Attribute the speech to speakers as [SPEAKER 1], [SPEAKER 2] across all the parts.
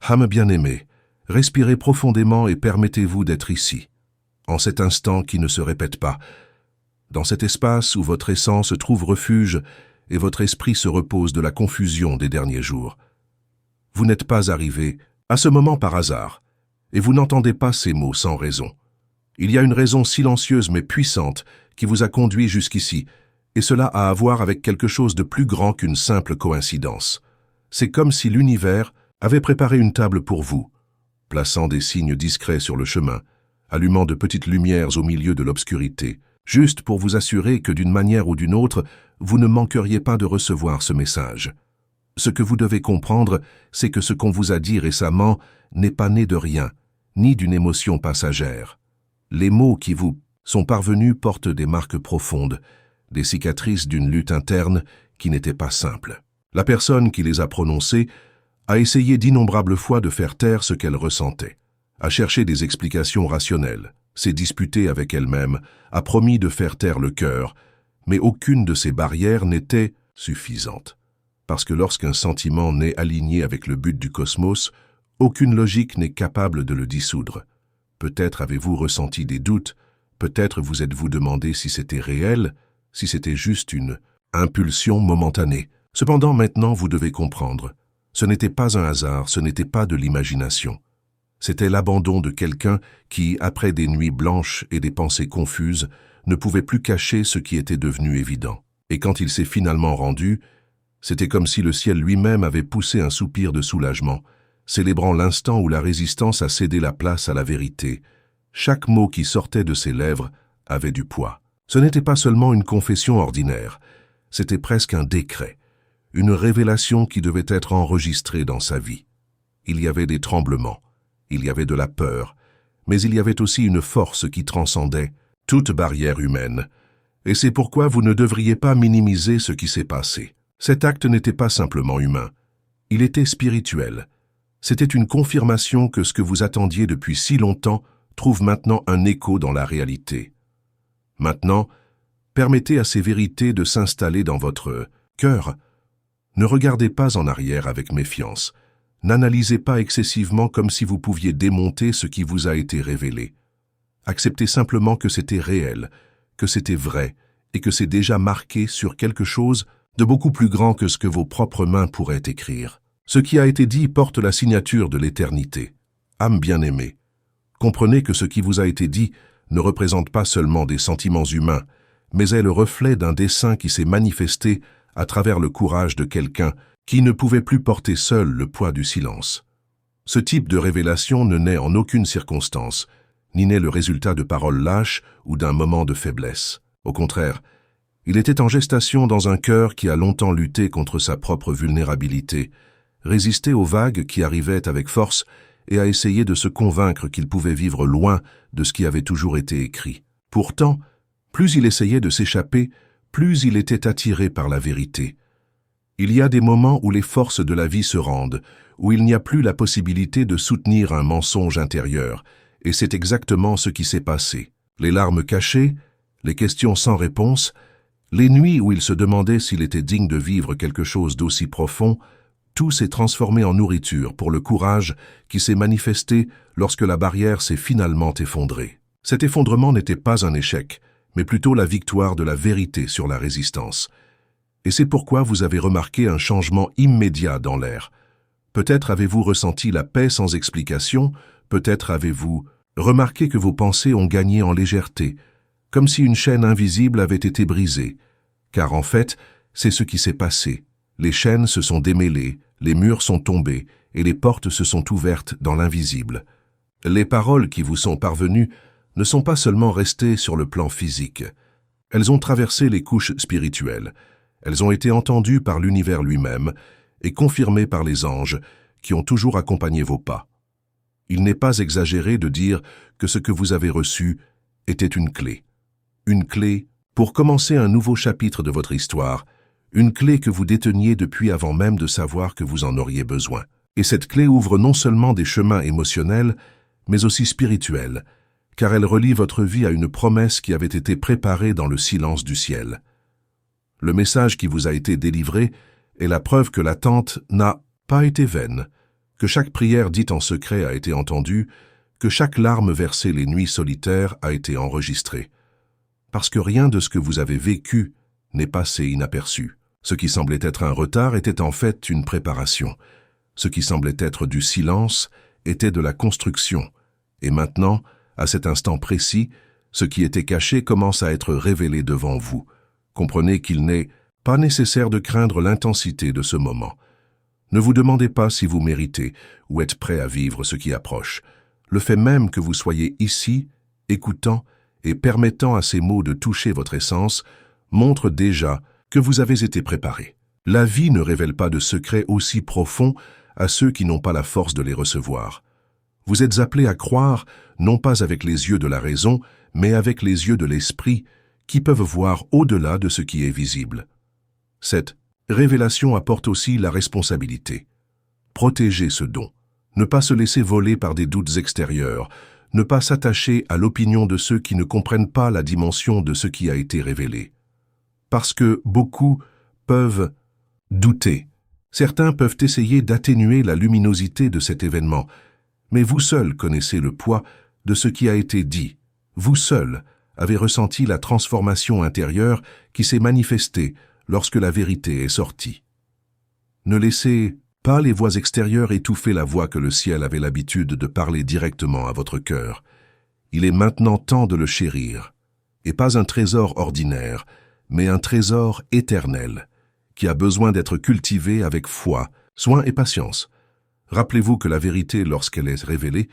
[SPEAKER 1] Âme bien-aimée, respirez profondément et permettez-vous d'être ici, en cet instant qui ne se répète pas, dans cet espace où votre essence trouve refuge et votre esprit se repose de la confusion des derniers jours. Vous n'êtes pas arrivé à ce moment par hasard, et vous n'entendez pas ces mots sans raison. Il y a une raison silencieuse mais puissante qui vous a conduit jusqu'ici, et cela a à voir avec quelque chose de plus grand qu'une simple coïncidence. C'est comme si l'univers avait préparé une table pour vous, plaçant des signes discrets sur le chemin, allumant de petites lumières au milieu de l'obscurité, juste pour vous assurer que d'une manière ou d'une autre, vous ne manqueriez pas de recevoir ce message. Ce que vous devez comprendre, c'est que ce qu'on vous a dit récemment n'est pas né de rien, ni d'une émotion passagère. Les mots qui vous sont parvenus portent des marques profondes, des cicatrices d'une lutte interne qui n'était pas simple. La personne qui les a prononcés a essayé d'innombrables fois de faire taire ce qu'elle ressentait, a cherché des explications rationnelles, s'est disputée avec elle-même, a promis de faire taire le cœur, mais aucune de ces barrières n'était suffisante. Parce que lorsqu'un sentiment n'est aligné avec le but du cosmos, aucune logique n'est capable de le dissoudre. Peut-être avez-vous ressenti des doutes, peut-être vous êtes-vous demandé si c'était réel, si c'était juste une impulsion momentanée. Cependant, maintenant, vous devez comprendre. Ce n'était pas un hasard, ce n'était pas de l'imagination. C'était l'abandon de quelqu'un qui, après des nuits blanches et des pensées confuses, ne pouvait plus cacher ce qui était devenu évident. Et quand il s'est finalement rendu, c'était comme si le ciel lui-même avait poussé un soupir de soulagement, célébrant l'instant où la résistance a cédé la place à la vérité. Chaque mot qui sortait de ses lèvres avait du poids. Ce n'était pas seulement une confession ordinaire, c'était presque un décret, une révélation qui devait être enregistrée dans sa vie. Il y avait des tremblements, il y avait de la peur, mais il y avait aussi une force qui transcendait toute barrière humaine. Et c'est pourquoi vous ne devriez pas minimiser ce qui s'est passé. Cet acte n'était pas simplement humain, il était spirituel. C'était une confirmation que ce que vous attendiez depuis si longtemps trouve maintenant un écho dans la réalité. Maintenant, permettez à ces vérités de s'installer dans votre cœur. Ne regardez pas en arrière avec méfiance. N'analysez pas excessivement comme si vous pouviez démonter ce qui vous a été révélé. Acceptez simplement que c'était réel, que c'était vrai, et que c'est déjà marqué sur quelque chose de beaucoup plus grand que ce que vos propres mains pourraient écrire. Ce qui a été dit porte la signature de l'éternité. Âme bien-aimée, comprenez que ce qui vous a été dit ne représente pas seulement des sentiments humains, mais est le reflet d'un dessein qui s'est manifesté à travers le courage de quelqu'un qui ne pouvait plus porter seul le poids du silence. Ce type de révélation ne naît en aucune circonstance, ni n'est le résultat de paroles lâches ou d'un moment de faiblesse. Au contraire, il était en gestation dans un cœur qui a longtemps lutté contre sa propre vulnérabilité, résisté aux vagues qui arrivaient avec force et a essayé de se convaincre qu'il pouvait vivre loin de ce qui avait toujours été écrit. Pourtant, plus il essayait de s'échapper, plus il était attiré par la vérité. Il y a des moments où les forces de la vie se rendent, où il n'y a plus la possibilité de soutenir un mensonge intérieur, et c'est exactement ce qui s'est passé. Les larmes cachées, les questions sans réponse, les nuits où il se demandait s'il était digne de vivre quelque chose d'aussi profond, tout s'est transformé en nourriture pour le courage qui s'est manifesté lorsque la barrière s'est finalement effondrée. Cet effondrement n'était pas un échec, mais plutôt la victoire de la vérité sur la résistance. Et c'est pourquoi vous avez remarqué un changement immédiat dans l'air. Peut-être avez-vous ressenti la paix sans explication, peut-être avez-vous remarqué que vos pensées ont gagné en légèreté, comme si une chaîne invisible avait été brisée. Car en fait, c'est ce qui s'est passé. Les chaînes se sont démêlées, les murs sont tombés et les portes se sont ouvertes dans l'invisible. Les paroles qui vous sont parvenues ne sont pas seulement restées sur le plan physique. Elles ont traversé les couches spirituelles. Elles ont été entendues par l'univers lui-même et confirmées par les anges qui ont toujours accompagné vos pas. Il n'est pas exagéré de dire que ce que vous avez reçu était une clé. Une clé pour commencer un nouveau chapitre de votre histoire, une clé que vous déteniez depuis avant même de savoir que vous en auriez besoin. Et cette clé ouvre non seulement des chemins émotionnels, mais aussi spirituels, car elle relie votre vie à une promesse qui avait été préparée dans le silence du ciel. Le message qui vous a été délivré est la preuve que l'attente n'a pas été vaine. que chaque prière dite en secret a été entendue, que chaque larme versée les nuits solitaires a été enregistrée. Parce que rien de ce que vous avez vécu n'est passé inaperçu. Ce qui semblait être un retard était en fait une préparation. Ce qui semblait être du silence était de la construction. Et maintenant, à cet instant précis, ce qui était caché commence à être révélé devant vous. Comprenez qu'il n'est pas nécessaire de craindre l'intensité de ce moment. Ne vous demandez pas si vous méritez ou êtes prêt à vivre ce qui approche. Le fait même que vous soyez ici, écoutant et permettant à ces mots de toucher votre essence, montre déjà que vous avez été préparé. La vie ne révèle pas de secrets aussi profonds à ceux qui n'ont pas la force de les recevoir. Vous êtes appelés à croire, non pas avec les yeux de la raison, mais avec les yeux de l'esprit, qui peuvent voir au-delà de ce qui est visible. Cette révélation apporte aussi la responsabilité. Protégez ce don. Ne pas se laisser voler par des doutes extérieurs, ne pas s'attacher à l'opinion de ceux qui ne comprennent pas la dimension de ce qui a été révélé. Parce que beaucoup peuvent douter. Certains peuvent essayer d'atténuer la luminosité de cet événement, mais vous seul connaissez le poids de ce qui a été dit. Vous seul avez ressenti la transformation intérieure qui s'est manifestée lorsque la vérité est sortie. Ne laissez pas les voix extérieures étouffer la voix que le ciel avait l'habitude de parler directement à votre cœur. Il est maintenant temps de le chérir, et pas un trésor ordinaire, mais un trésor éternel, qui a besoin d'être cultivé avec foi, soin et patience. Rappelez-vous que la vérité, lorsqu'elle est révélée,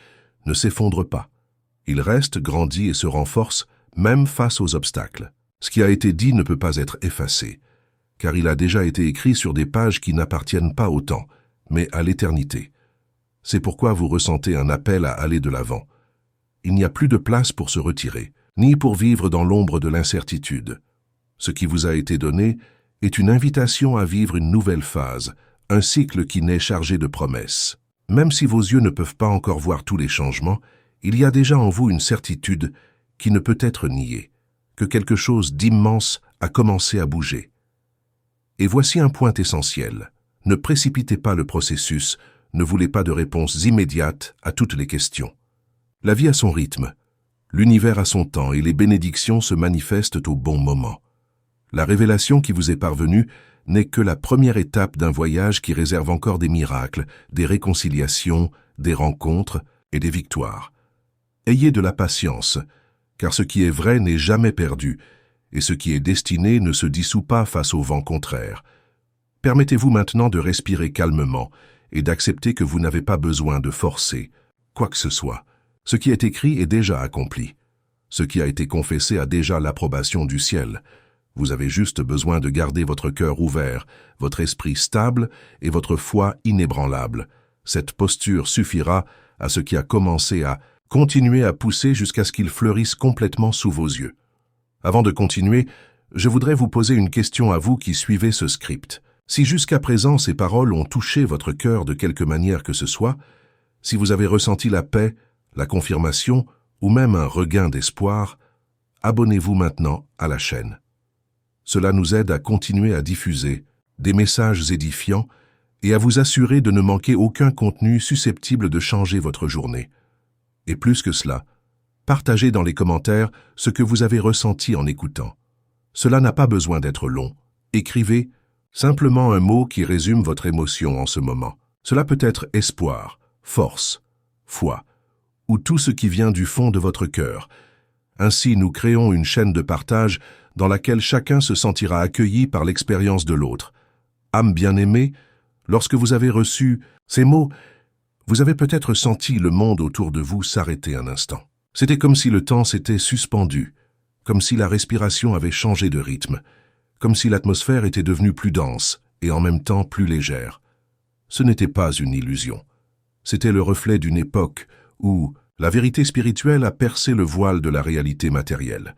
[SPEAKER 1] ne s'effondre pas. Il reste, grandit et se renforce, même face aux obstacles. Ce qui a été dit ne peut pas être effacé, car il a déjà été écrit sur des pages qui n'appartiennent pas au temps, mais à l'éternité. C'est pourquoi vous ressentez un appel à aller de l'avant. Il n'y a plus de place pour se retirer, ni pour vivre dans l'ombre de l'incertitude. Ce qui vous a été donné est une invitation à vivre une nouvelle phase, un cycle qui naît chargé de promesses. Même si vos yeux ne peuvent pas encore voir tous les changements, il y a déjà en vous une certitude qui ne peut être niée, que quelque chose d'immense a commencé à bouger. Et voici un point essentiel. Ne précipitez pas le processus, ne voulez pas de réponses immédiates à toutes les questions. La vie a son rythme, l'univers a son temps et les bénédictions se manifestent au bon moment. La révélation qui vous est parvenue n'est que la première étape d'un voyage qui réserve encore des miracles, des réconciliations, des rencontres et des victoires. Ayez de la patience, car ce qui est vrai n'est jamais perdu, et ce qui est destiné ne se dissout pas face au vent contraire. Permettez-vous maintenant de respirer calmement et d'accepter que vous n'avez pas besoin de forcer quoi que ce soit. Ce qui est écrit est déjà accompli. Ce qui a été confessé a déjà l'approbation du ciel. Vous avez juste besoin de garder votre cœur ouvert, votre esprit stable et votre foi inébranlable. Cette posture suffira à ce qui a commencé à continuer à pousser jusqu'à ce qu'il fleurisse complètement sous vos yeux. Avant de continuer, je voudrais vous poser une question à vous qui suivez ce script. Si jusqu'à présent ces paroles ont touché votre cœur de quelque manière que ce soit, si vous avez ressenti la paix, la confirmation ou même un regain d'espoir, abonnez-vous maintenant à la chaîne. Cela nous aide à continuer à diffuser des messages édifiants et à vous assurer de ne manquer aucun contenu susceptible de changer votre journée. Et plus que cela, partagez dans les commentaires ce que vous avez ressenti en écoutant. Cela n'a pas besoin d'être long. Écrivez simplement un mot qui résume votre émotion en ce moment. Cela peut être espoir, force, foi, ou tout ce qui vient du fond de votre cœur. Ainsi, nous créons une chaîne de partage dans laquelle chacun se sentira accueilli par l'expérience de l'autre. Âme bien-aimée, lorsque vous avez reçu ces mots, vous avez peut-être senti le monde autour de vous s'arrêter un instant. C'était comme si le temps s'était suspendu, comme si la respiration avait changé de rythme, comme si l'atmosphère était devenue plus dense et en même temps plus légère. Ce n'était pas une illusion. C'était le reflet d'une époque où la vérité spirituelle a percé le voile de la réalité matérielle.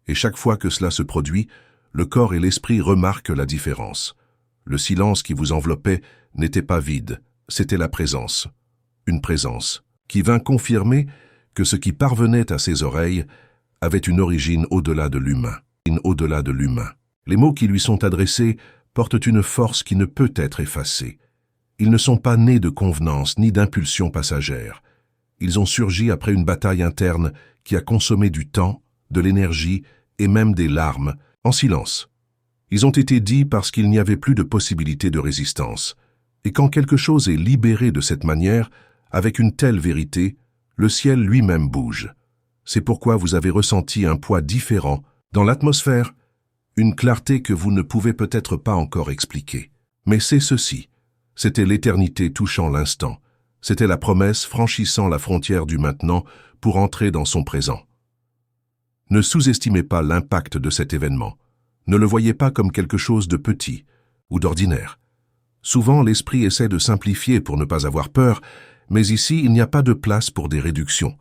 [SPEAKER 1] Et chaque fois que cela se produit, le corps et l'esprit remarquent la différence. Le silence qui vous enveloppait n'était pas vide, c'était la présence. Une présence qui vint confirmer que ce qui parvenait à ses oreilles avait une origine au-delà de l'humain. Au-delà de l'humain. Les mots qui lui sont adressés portent une force qui ne peut être effacée. Ils ne sont pas nés de convenance ni d'impulsion passagère. Ils ont surgi après une bataille interne qui a consommé du temps, de l'énergie et même des larmes, en silence. Ils ont été dits parce qu'il n'y avait plus de possibilité de résistance. Et quand quelque chose est libéré de cette manière, avec une telle vérité, le ciel lui-même bouge. C'est pourquoi vous avez ressenti un poids différent dans l'atmosphère, une clarté que vous ne pouvez peut-être pas encore expliquer. Mais c'est ceci. C'était l'éternité touchant l'instant. C'était la promesse franchissant la frontière du maintenant pour entrer dans son présent. Ne sous-estimez pas l'impact de cet événement. Ne le voyez pas comme quelque chose de petit ou d'ordinaire. Souvent, l'esprit essaie de simplifier pour ne pas avoir peur, mais ici, il n'y a pas de place pour des réductions.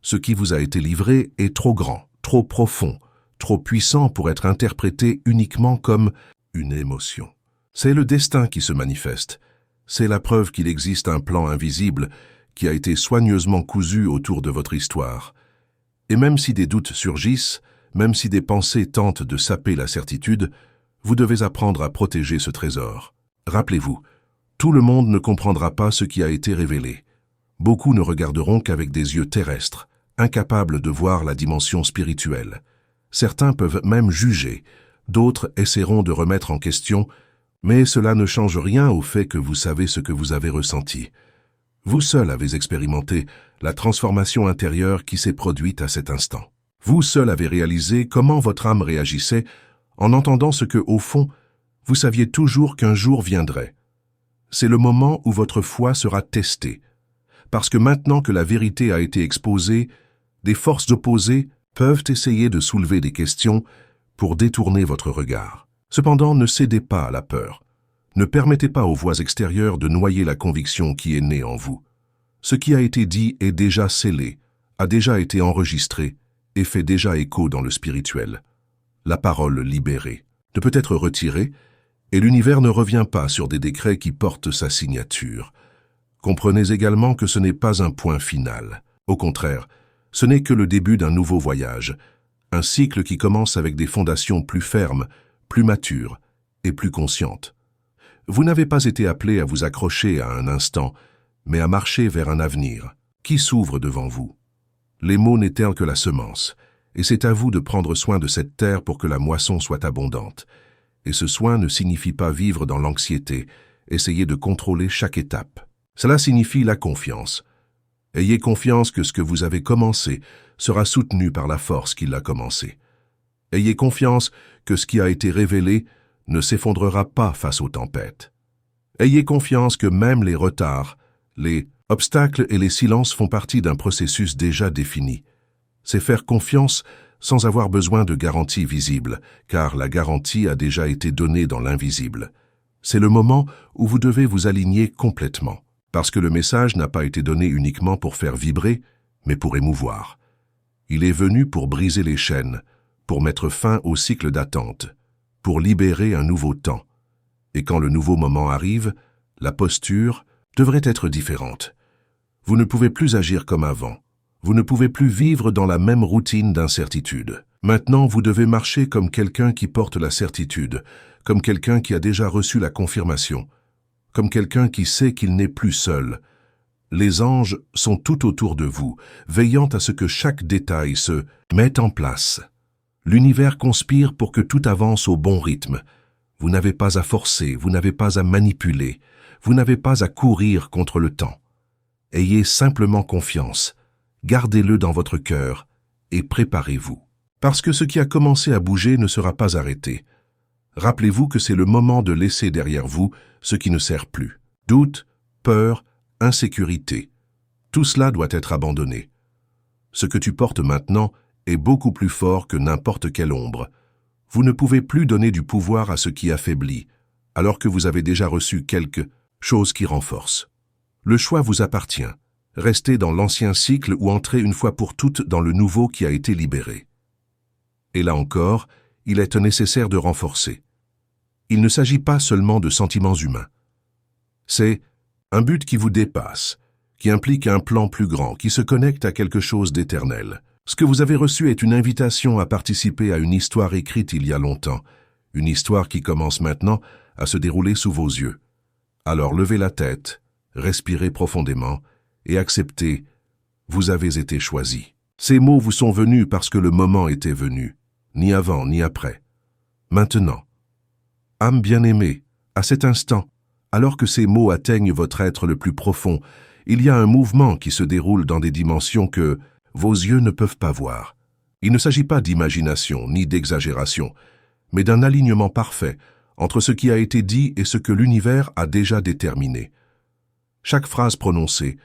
[SPEAKER 1] Ce qui vous a été livré est trop grand, trop profond, trop puissant pour être interprété uniquement comme une émotion. C'est le destin qui se manifeste. C'est la preuve qu'il existe un plan invisible qui a été soigneusement cousu autour de votre histoire. Et même si des doutes surgissent, même si des pensées tentent de saper la certitude, vous devez apprendre à protéger ce trésor. Rappelez-vous, tout le monde ne comprendra pas ce qui a été révélé. Beaucoup ne regarderont qu'avec des yeux terrestres, incapables de voir la dimension spirituelle. Certains peuvent même juger, d'autres essaieront de remettre en question, mais cela ne change rien au fait que vous savez ce que vous avez ressenti. Vous seul avez expérimenté la transformation intérieure qui s'est produite à cet instant. Vous seul avez réalisé comment votre âme réagissait en entendant ce que, au fond, vous saviez toujours qu'un jour viendrait. C'est le moment où votre foi sera testée, parce que maintenant que la vérité a été exposée, des forces opposées peuvent essayer de soulever des questions pour détourner votre regard. Cependant, ne cédez pas à la peur. Ne permettez pas aux voix extérieures de noyer la conviction qui est née en vous. Ce qui a été dit est déjà scellé, a déjà été enregistré et fait déjà écho dans le spirituel. La parole libérée ne peut être retirée et l'univers ne revient pas sur des décrets qui portent sa signature. Comprenez également que ce n'est pas un point final. Au contraire, ce n'est que le début d'un nouveau voyage, un cycle qui commence avec des fondations plus fermes, plus matures et plus conscientes. Vous n'avez pas été appelé à vous accrocher à un instant, mais à marcher vers un avenir qui s'ouvre devant vous. Les mots n'éternent que la semence, et c'est à vous de prendre soin de cette terre pour que la moisson soit abondante. Et ce soin ne signifie pas vivre dans l'anxiété, essayer de contrôler chaque étape. Cela signifie la confiance. Ayez confiance que ce que vous avez commencé sera soutenu par la force qui l'a commencé. Ayez confiance que ce qui a été révélé ne s'effondrera pas face aux tempêtes. Ayez confiance que même les retards, les obstacles et les silences font partie d'un processus déjà défini. C'est faire confiance sans avoir besoin de garanties visibles, car la garantie a déjà été donnée dans l'invisible. C'est le moment où vous devez vous aligner complètement, parce que le message n'a pas été donné uniquement pour faire vibrer, mais pour émouvoir. Il est venu pour briser les chaînes, pour mettre fin au cycle d'attente, pour libérer un nouveau temps. Et quand le nouveau moment arrive, la posture devrait être différente. Vous ne pouvez plus agir comme avant. Vous ne pouvez plus vivre dans la même routine d'incertitude. Maintenant, vous devez marcher comme quelqu'un qui porte la certitude, comme quelqu'un qui a déjà reçu la confirmation, comme quelqu'un qui sait qu'il n'est plus seul. Les anges sont tout autour de vous, veillant à ce que chaque détail se mette en place. L'univers conspire pour que tout avance au bon rythme. Vous n'avez pas à forcer, vous n'avez pas à manipuler, vous n'avez pas à courir contre le temps. Ayez simplement confiance, gardez-le dans votre cœur et préparez-vous. Parce que ce qui a commencé à bouger ne sera pas arrêté. Rappelez-vous que c'est le moment de laisser derrière vous ce qui ne sert plus. Doute, peur, insécurité. Tout cela doit être abandonné. Ce que tu portes maintenant est beaucoup plus fort que n'importe quelle ombre. Vous ne pouvez plus donner du pouvoir à ce qui affaiblit, alors que vous avez déjà reçu quelque chose qui renforce. Le choix vous appartient. Restez dans l'ancien cycle ou entrez une fois pour toutes dans le nouveau qui a été libéré. Et là encore, il est nécessaire de renforcer. Il ne s'agit pas seulement de sentiments humains. C'est un but qui vous dépasse, qui implique un plan plus grand, qui se connecte à quelque chose d'éternel. Ce que vous avez reçu est une invitation à participer à une histoire écrite il y a longtemps, une histoire qui commence maintenant à se dérouler sous vos yeux. Alors levez la tête, respirez profondément et acceptez, vous avez été choisi. Ces mots vous sont venus parce que le moment était venu, ni avant ni après. Maintenant, âme bien-aimée, à cet instant, alors que ces mots atteignent votre être le plus profond, il y a un mouvement qui se déroule dans des dimensions que vos yeux ne peuvent pas voir. Il ne s'agit pas d'imagination ni d'exagération, mais d'un alignement parfait entre ce qui a été dit et ce que l'univers a déjà déterminé. Chaque phrase prononcée,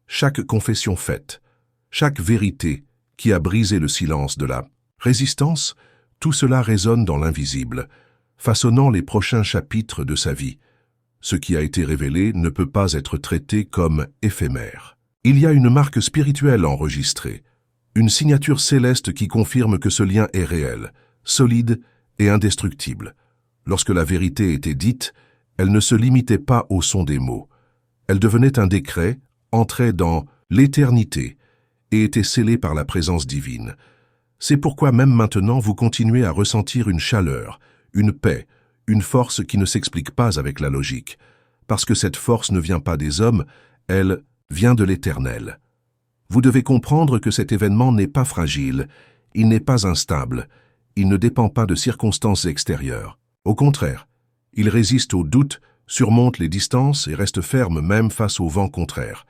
[SPEAKER 1] chaque confession faite, chaque vérité qui a brisé le silence de la résistance, tout cela résonne dans l'invisible, façonnant les prochains chapitres de sa vie. Ce qui a été révélé ne peut pas être traité comme éphémère. Il y a une marque spirituelle enregistrée, une signature céleste qui confirme que ce lien est réel, solide et indestructible. Lorsque la vérité était dite, elle ne se limitait pas au son des mots. Elle devenait un décret, entrait dans l'éternité et était scellée par la présence divine. C'est pourquoi même maintenant vous continuez à ressentir une chaleur, une paix, une force qui ne s'explique pas avec la logique, parce que cette force ne vient pas des hommes, elle vient de l'Éternel. Vous devez comprendre que cet événement n'est pas fragile, il n'est pas instable, il ne dépend pas de circonstances extérieures. Au contraire, il résiste aux doutes, surmonte les distances et reste ferme même face au vent contraire.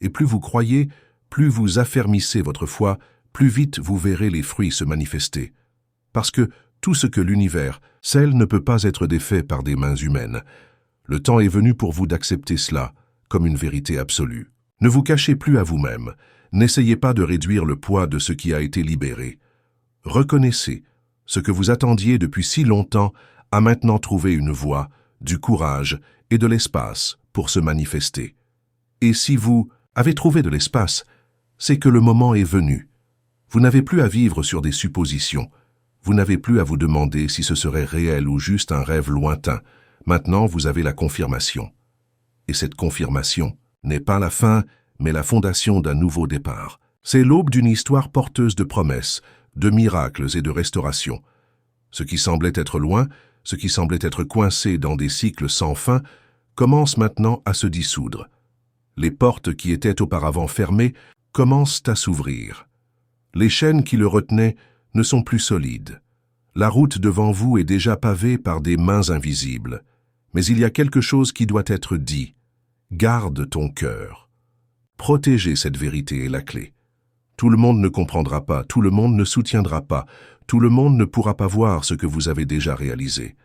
[SPEAKER 1] Et plus vous croyez, plus vous affermissez votre foi, plus vite vous verrez les fruits se manifester. Parce que tout ce que l'univers scelle ne peut pas être défait par des mains humaines. Le temps est venu pour vous d'accepter cela comme une vérité absolue. Ne vous cachez plus à vous-même. N'essayez pas de réduire le poids de ce qui a été libéré. Reconnaissez, ce que vous attendiez depuis si longtemps a maintenant trouvé une voie, du courage et de l'espace pour se manifester. Et si vous avez trouvé de l'espace, c'est que le moment est venu. Vous n'avez plus à vivre sur des suppositions. Vous n'avez plus à vous demander si ce serait réel ou juste un rêve lointain. Maintenant, vous avez la confirmation. Et cette confirmation n'est pas la fin, mais la fondation d'un nouveau départ. C'est l'aube d'une histoire porteuse de promesses, de miracles et de restauration. Ce qui semblait être loin, ce qui semblait être coincé dans des cycles sans fin, commence maintenant à se dissoudre. Les portes qui étaient auparavant fermées commencent à s'ouvrir. Les chaînes qui le retenaient ne sont plus solides. La route devant vous est déjà pavée par des mains invisibles. Mais il y a quelque chose qui doit être dit. Garde ton cœur. Protéger cette vérité est la clé. Tout le monde ne comprendra pas, tout le monde ne soutiendra pas, tout le monde ne pourra pas voir ce que vous avez déjà réalisé.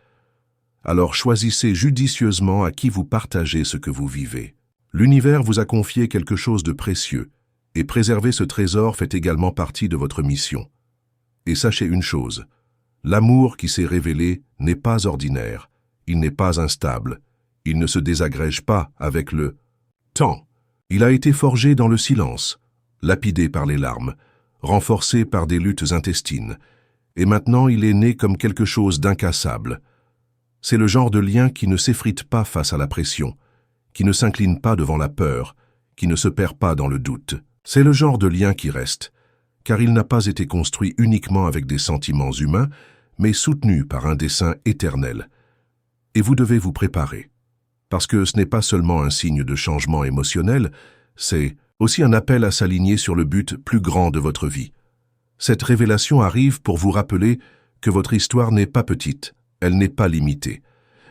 [SPEAKER 1] Alors choisissez judicieusement à qui vous partagez ce que vous vivez. L'univers vous a confié quelque chose de précieux, et préserver ce trésor fait également partie de votre mission. Et sachez une chose, l'amour qui s'est révélé n'est pas ordinaire, il n'est pas instable, il ne se désagrège pas avec le temps. Il a été forgé dans le silence, lapidé par les larmes, renforcé par des luttes intestines, et maintenant il est né comme quelque chose d'incassable. C'est le genre de lien qui ne s'effrite pas face à la pression, qui ne s'incline pas devant la peur, qui ne se perd pas dans le doute. C'est le genre de lien qui reste, car il n'a pas été construit uniquement avec des sentiments humains, mais soutenu par un dessein éternel. Et vous devez vous préparer, parce que ce n'est pas seulement un signe de changement émotionnel, c'est aussi un appel à s'aligner sur le but plus grand de votre vie. Cette révélation arrive pour vous rappeler que votre histoire n'est pas petite, elle n'est pas limitée,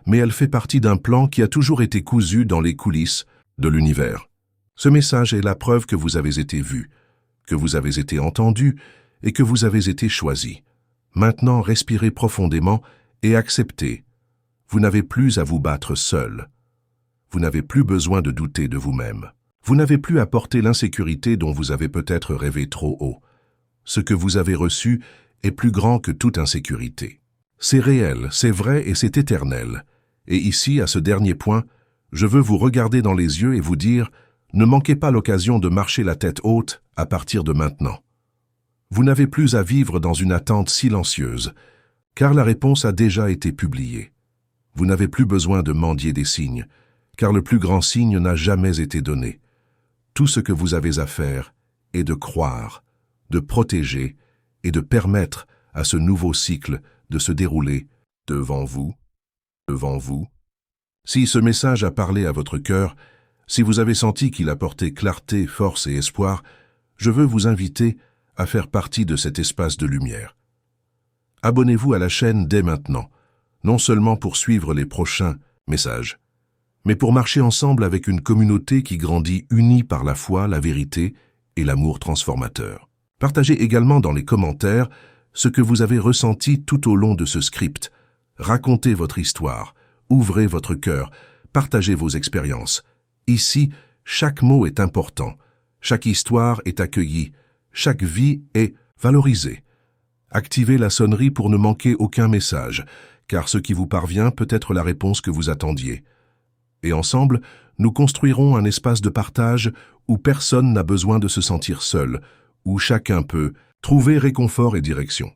[SPEAKER 1] mais elle fait partie d'un plan qui a toujours été cousu dans les coulisses de l'univers. Ce message est la preuve que vous avez été vu, que vous avez été entendu et que vous avez été choisi. Maintenant, respirez profondément et acceptez. Vous n'avez plus à vous battre seul. Vous n'avez plus besoin de douter de vous-même. Vous n'avez plus à porter l'insécurité dont vous avez peut-être rêvé trop haut. Ce que vous avez reçu est plus grand que toute insécurité. C'est réel, c'est vrai et c'est éternel. Et ici, à ce dernier point, je veux vous regarder dans les yeux et vous dire « Ne manquez pas l'occasion de marcher la tête haute à partir de maintenant. » Vous n'avez plus à vivre dans une attente silencieuse, car la réponse a déjà été publiée. Vous n'avez plus besoin de mendier des signes, car le plus grand signe n'a jamais été donné. Tout ce que vous avez à faire est de croire, de protéger et de permettre à ce nouveau cycle de se dérouler devant vous, Si ce message a parlé à votre cœur, si vous avez senti qu'il apportait clarté, force et espoir, je veux vous inviter à faire partie de cet espace de lumière. Abonnez-vous à la chaîne dès maintenant, non seulement pour suivre les prochains messages, mais pour marcher ensemble avec une communauté qui grandit unie par la foi, la vérité et l'amour transformateur. Partagez également dans les commentaires ce que vous avez ressenti tout au long de ce script. Racontez votre histoire, ouvrez votre cœur, partagez vos expériences. Ici, chaque mot est important, chaque histoire est accueillie, chaque vie est valorisée. Activez la sonnerie pour ne manquer aucun message, car ce qui vous parvient peut être la réponse que vous attendiez. Et ensemble, nous construirons un espace de partage où personne n'a besoin de se sentir seul, où chacun peut trouver réconfort et direction.